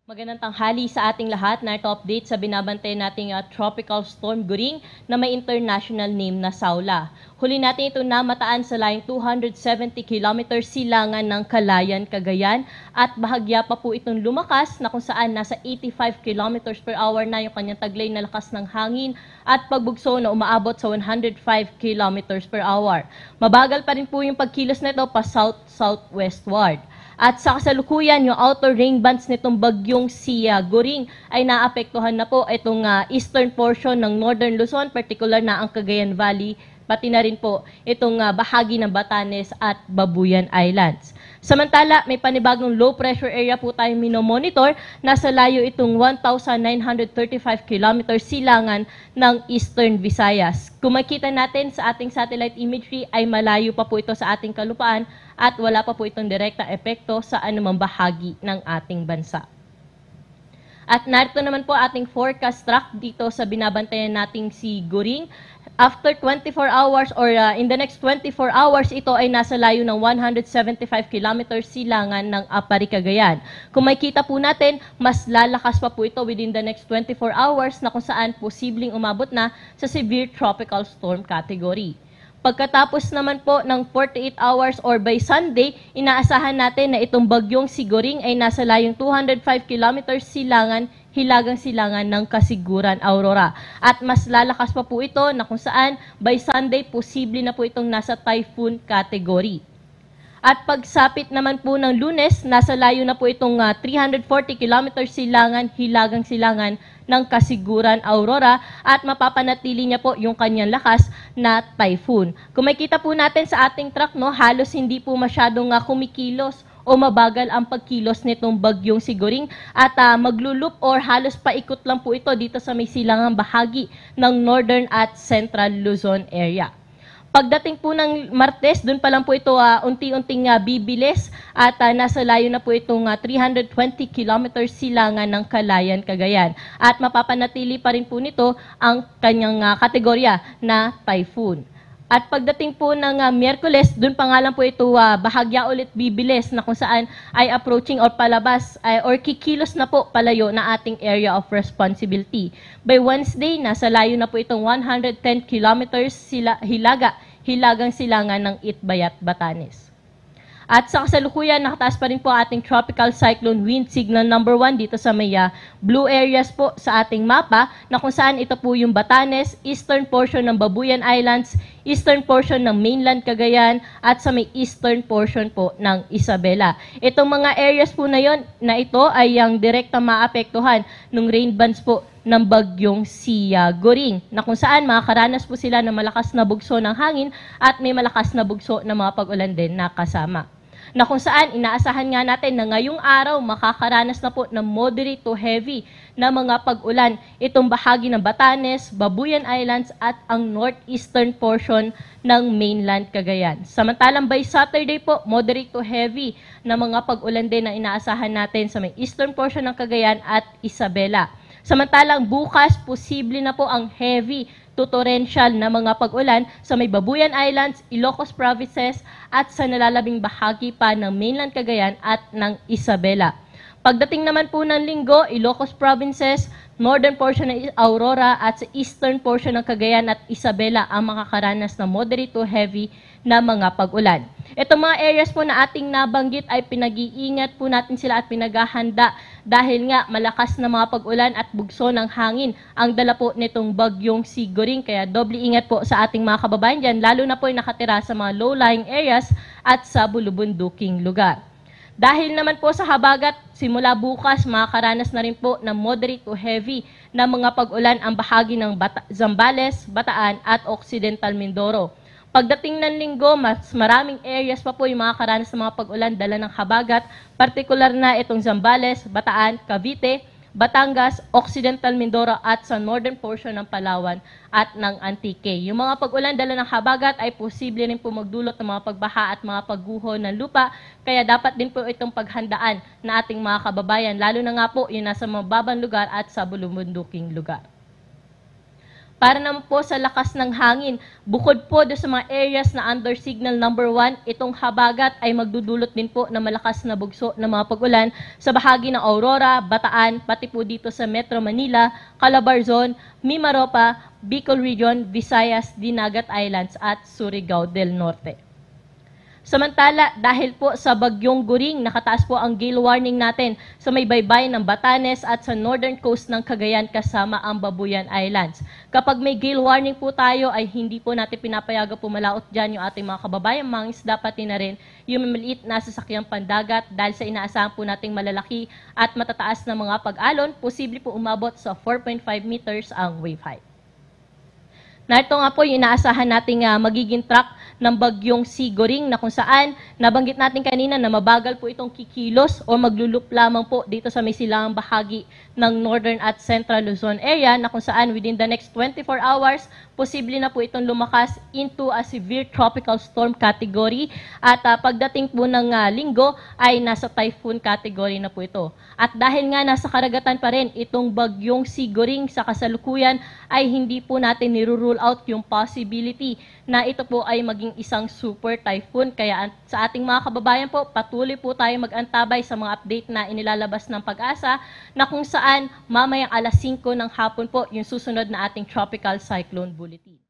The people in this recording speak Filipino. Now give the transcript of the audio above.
Magandang tanghali sa ating lahat. Narito update sa binabantay nating Tropical Storm Goring na may international name na Saula. Huli natin ito namataan sa layong 270 km silangan ng Calayan, Cagayan at bahagya pa po itong lumakas na kung saan nasa 85 km per hour na yung kanyang taglay na lakas ng hangin at pagbugso na umaabot sa 105 km per hour. Mabagal pa rin po yung pagkilos nito pa south-southwestward. At sa kasalukuyan, yung outer rain bands nitong bagyong si Goring ay naapektuhan na po itong eastern portion ng Northern Luzon, particular na ang Cagayan Valley, pati na rin po itong bahagi ng Batanes at Babuyan Islands. Samantala, may panibagong low pressure area po tayong minomonitor. Nasa layo itong 1,935 km silangan ng Eastern Visayas. Kung makita natin sa ating satellite imagery ay malayo pa po ito sa ating kalupaan at wala pa po itong direktang epekto sa anumang bahagi ng ating bansa. At narito naman po ating forecast track dito sa binabantayan nating si Goring. After 24 hours or in the next 24 hours, ito ay nasa layo ng 175 km silangan ng Apari, Cagayan. Kung makita po natin, mas lalakas pa po ito within the next 24 hours na kung saan posibleng umabot na sa severe tropical storm category. Pagkatapos naman po ng 48 hours or by Sunday, inaasahan natin na itong bagyong si Goring ay nasa layong 205 km silangan, hilagang silangan ng Kasiguran, Aurora. At mas lalakas pa po ito na kung saan by Sunday, posible na po itong nasa typhoon category. At pagsapit naman po ng Lunes, nasa layo na po itong 340 km silangan, hilagang silangan ng Kasiguran, Aurora at mapapanatili niya po yung kanyang lakas na typhoon. Kung makita po natin sa ating track, no, halos hindi po masyadong kumikilos o mabagal ang pagkilos nitong bagyong si Goring at maglulup or halos paikot lang po ito dito sa may silangang bahagi ng Northern at Central Luzon area. Pagdating po ng Martes, doon pa lang po ito unti-unting bibilis at nasa layo na po itong 320 km silangan ng Calayan, Cagayan. At mapapanatili pa rin po nito ang kanyang kategorya na typhoon. At pagdating po ng Miyerkules, doon pa nga lang po ito bahagya ulit bibilis na kung saan ay approaching or palabas or kikilos na po palayo na ating area of responsibility. By Wednesday, nasa layo na po itong 110 kilometers hilagang silangan ng Itbayat, Batanes. At sa kasalukuyan, nakataas pa rin po ating tropical cyclone wind signal number 1 dito sa may blue areas po sa ating mapa na kung saan ito po yung Batanes, eastern portion ng Babuyan Islands, eastern portion ng mainland Cagayan at sa may eastern portion po ng Isabela. Itong mga areas po na yon na ito ay ang direkta maapektuhan ng rain bands po ng bagyong si Goring na kung saan makakaranas po sila ng malakas na bugso ng hangin at may malakas na bugso ng mga pag-ulan din na kasama. Na kung saan inaasahan nga natin na ngayong araw makakaranas na po ng moderate to heavy na mga pag-ulan itong bahagi ng Batanes, Babuyan Islands at ang northeastern portion ng mainland Cagayan. Samantalang by Saturday po, moderate to heavy na mga pag-ulan din na inaasahan natin sa may eastern portion ng Cagayan at Isabela. Samantalang bukas, posible na po ang heavy to torrential na mga pag-ulan sa may Babuyan Islands, Ilocos Provinces at sa nalalabing bahagi pa ng mainland Cagayan at ng Isabela. Pagdating naman po ng Linggo, Ilocos Provinces, northern portion ng Aurora at sa eastern portion ng Cagayan at Isabela ang makakaranas ng moderate to heavy na mga pag-ulan. Itong mga areas po na ating nabanggit ay pinag-iingat po natin sila at pinaghahanda dahil nga malakas na mga pag-ulan at bugso ng hangin ang dala po nitong bagyong si Goring. Kaya doble ingat po sa ating mga kababayan dyan, lalo na po yung nakatira sa mga low-lying areas at sa bulubunduking lugar. Dahil naman po sa habagat, simula bukas makakaranas na rin po ng moderate to heavy na mga pag-ulan ang bahagi ng Zambales, Bataan at Occidental Mindoro. Pagdating ng Linggo, mas maraming areas pa po yung makakaranas ng mga pag-ulan dala ng habagat, partikular na itong Zambales, Bataan, Cavite, Batangas, Occidental Mindoro at sa northern portion ng Palawan at ng Antique. Yung mga pag-ulan dala ng habagat ay posible rin po magdulot ng mga pagbaha at mga pagguho ng lupa, kaya dapat din po itong paghandaan na ating mga kababayan, lalo na nga po yung nasa mababang lugar at sa bulubunduking lugar. Para naman po sa lakas ng hangin, bukod po do sa mga areas na under signal number 1, itong habagat ay magdudulot din po ng malakas na bugso ng mga pag-ulan sa bahagi ng Aurora, Bataan, pati po dito sa Metro Manila, Calabarzon, Mimaropa, Bicol Region, Visayas, Dinagat Islands at Surigao del Norte. Samantala, dahil po sa bagyong Guring, nakataas po ang gale warning natin sa may baybayin ng Batanes at sa northern coast ng Cagayan kasama ang Babuyan Islands. Kapag may gale warning po tayo ay hindi po natin pinapayagan pumalaot dyan yung ating mga kababayan, mga isda pati na rin yung maliit na sasakyang pandagat dahil sa inaasahan po nating malalaki at matataas na mga pag-alon, posible po umabot sa 4.5 meters ang wave height. Narito nga po yung inaasahan nating magiging track ng bagyong Guring na kung saan nabanggit natin kanina na mabagal po itong kikilos o maglulup lamang po dito sa may silangang bahagi ng Northern at Central Luzon area na kung saan within the next 24 hours, posible na po itong lumakas into a severe tropical storm category at pagdating po ng linggo ay nasa typhoon category na po ito. At dahil nga nasa karagatan pa rin itong bagyong Guring sa kasalukuyan ay hindi po natin nirurule out yung possibility na ito po ay maging isang super typhoon. Kaya sa ating mga kababayan po, patuloy po tayo mag-antabay sa mga update na inilalabas ng Pag-asa na kung saan mamayang alas 5 ng hapon po yung susunod na ating tropical cyclone bulletin.